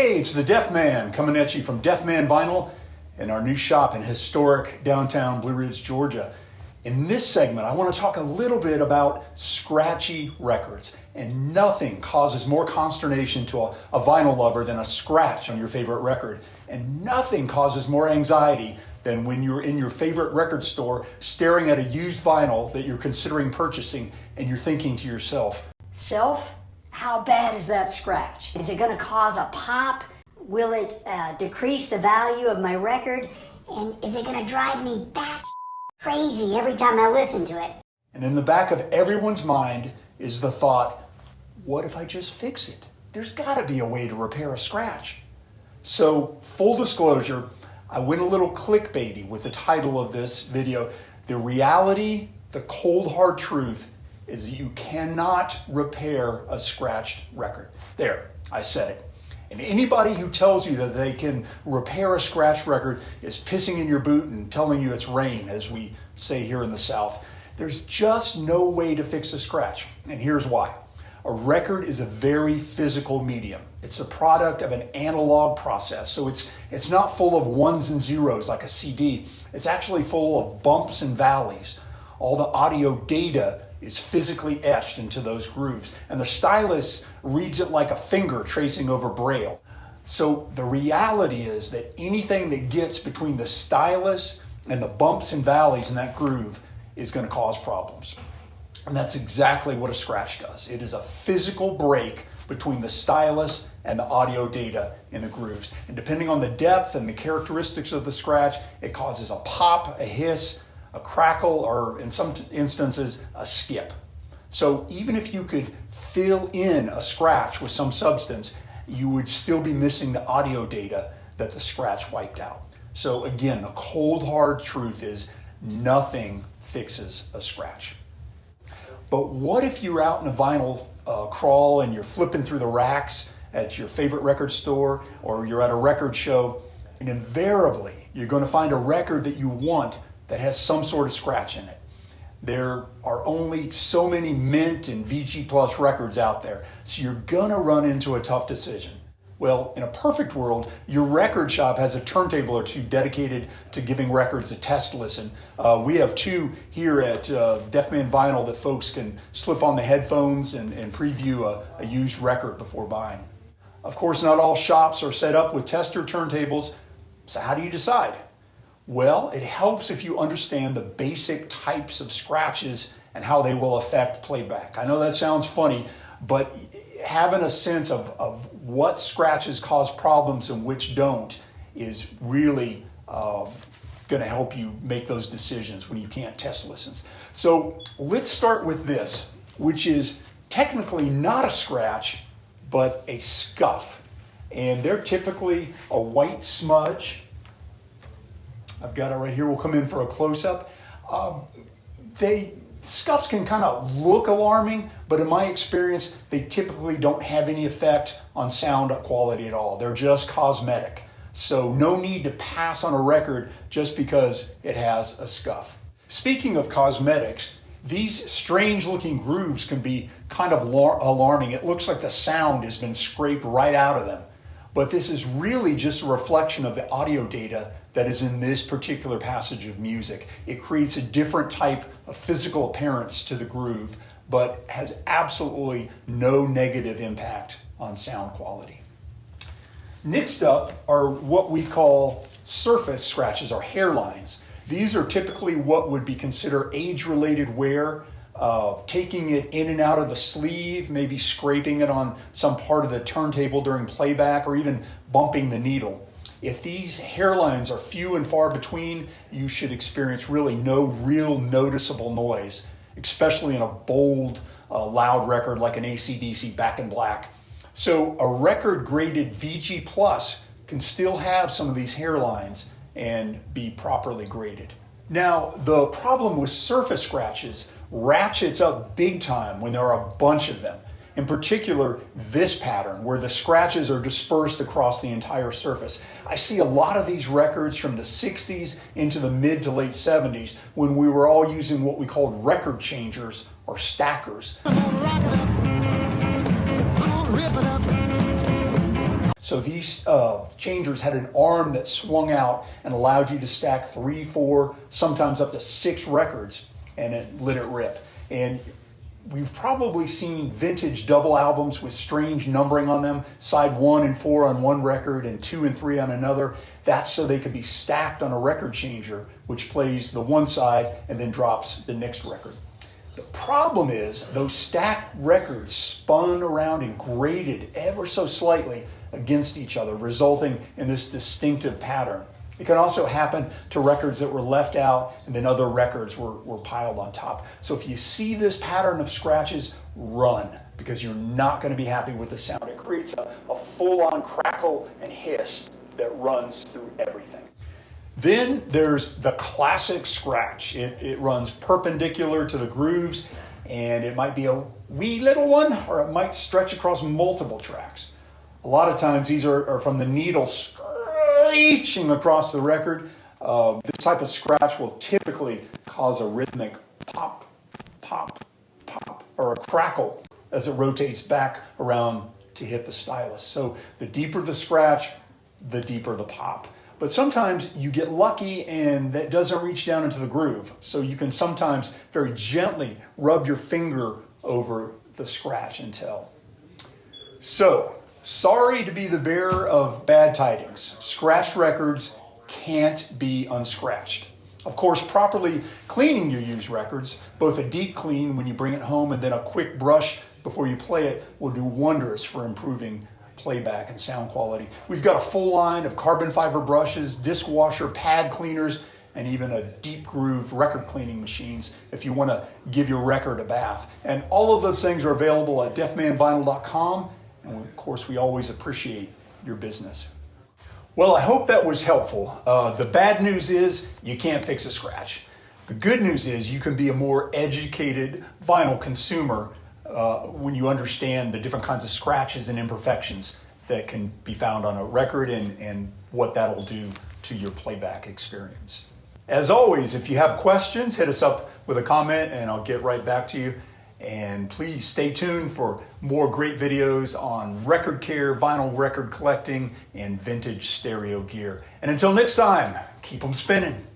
Hey, it's the Deaf Man coming at you from Deaf Man Vinyl in our new shop in historic downtown Blue Ridge, Georgia. In this segment, I want to talk a little bit about scratchy records. And nothing causes more consternation to a vinyl lover than a scratch on your favorite record. And nothing causes more anxiety than when you're in your favorite record store staring at a used vinyl that you're considering purchasing and you're thinking to yourself, How bad is that scratch? Is it going to cause a pop? Will it decrease the value of my record? And is it going to drive me bat crazy every time I listen to it? And in the back of everyone's mind is the thought, what if I just fix it? There's got to be a way to repair a scratch. So, full disclosure, I went a little clickbaity with the title of this video. The reality, the cold hard truth, is that you cannot repair a scratched record. There, I said it. And anybody who tells you that they can repair a scratched record is pissing in your boot and telling you it's rain, as we say here in the South. There's just no way to fix a scratch, and here's why. A record is a very physical medium. It's a product of an analog process, so it's not full of ones and zeros like a CD. It's actually full of bumps and valleys. All the audio data is physically etched into those grooves, and the stylus reads it like a finger tracing over braille. So the reality is that anything that gets between the stylus and the bumps and valleys in that groove is going to cause problems. And that's exactly what a scratch does. It is a physical break between the stylus and the audio data in the grooves. And depending on the depth and the characteristics of the scratch, it causes a pop, a hiss, a crackle, or in some instances, a skip. So even if you could fill in a scratch with some substance, you would still be missing the audio data that the scratch wiped out. So again, the cold hard truth is nothing fixes a scratch. But what if you're out in a vinyl crawl and you're flipping through the racks at your favorite record store, or you're at a record show, and invariably you're going to find a record that you want that has some sort of scratch in it. There are only so many Mint and VG Plus records out there, so you're gonna run into a tough decision. Well, in a perfect world, your record shop has a turntable or two dedicated to giving records a test listen. We have two here at Deaf Man Vinyl that folks can slip on the headphones and preview a used record before buying. Of course, not all shops are set up with tester turntables, so how do you decide? Well, it helps if you understand the basic types of scratches and how they will affect playback. I know that sounds funny, but having a sense of what scratches cause problems and which don't is really going to help you make those decisions when you can't test listens. So let's start with this, which is technically not a scratch, but a scuff. And they're typically a white smudge. I've got it right here. We'll come in for a close-up. Scuffs can kind of look alarming, but in my experience, they typically don't have any effect on sound quality at all. They're just cosmetic. So no need to pass on a record just because it has a scuff. Speaking of cosmetics, these strange-looking grooves can be kind of alarming. It looks like the sound has been scraped right out of them. But this is really just a reflection of the audio data that is in this particular passage of music. It creates a different type of physical appearance to the groove, but has absolutely no negative impact on sound quality. Next up are what we call surface scratches, or hairlines. These are typically what would be considered age-related wear, taking it in and out of the sleeve, maybe scraping it on some part of the turntable during playback, or even bumping the needle. If these hairlines are few and far between, you should experience really no real noticeable noise, especially in a bold, loud record like an AC/DC Back in Black. So a record graded VG Plus can still have some of these hairlines and be properly graded. Now, the problem with surface scratches ratchets up big time when there are a bunch of them. In particular, this pattern where the scratches are dispersed across the entire surface. I see a lot of these records from the 60s into the mid to late 70s when we were all using what we called record changers or stackers. So these changers had an arm that swung out and allowed you to stack 3, 4, sometimes up to 6 records, and it let it rip. And we've probably seen vintage double albums with strange numbering on them, side 1 and 4 on one record and 2 and 3 on another. That's so they could be stacked on a record changer, which plays the one side and then drops the next record. The problem is those stacked records spun around and grated ever so slightly against each other, resulting in this distinctive pattern. It can also happen to records that were left out and then other records were piled on top. So if you see this pattern of scratches, run, because you're not going to be happy with the sound. It creates a full-on crackle and hiss that runs through everything. Then there's the classic scratch. It runs perpendicular to the grooves, and it might be a wee little one, or it might stretch across multiple tracks. A lot of times these are from the needle screeching across the record. This type of scratch will typically cause a rhythmic pop, pop, pop, or a crackle as it rotates back around to hit the stylus. So the deeper the scratch, the deeper the pop. But sometimes you get lucky and that doesn't reach down into the groove. So you can sometimes very gently rub your finger over the scratch and tell. So, sorry to be the bearer of bad tidings. Scratched records can't be unscratched. Of course, properly cleaning your used records, both a deep clean when you bring it home and then a quick brush before you play it, will do wonders for improving playback and sound quality. We've got a full line of carbon fiber brushes, disc washer, pad cleaners, and even a deep groove record cleaning machines if you want to give your record a bath. And all of those things are available at deafmanvinyl.com. And of course, we always appreciate your business. Well, I hope that was helpful. The bad news is you can't fix a scratch. The good news is you can be a more educated vinyl consumer when you understand the different kinds of scratches and imperfections that can be found on a record and what that'll do to your playback experience. As always, if you have questions, hit us up with a comment and I'll get right back to you. And please stay tuned for more great videos on record care, vinyl record collecting, and vintage stereo gear. And until next time, keep them spinning.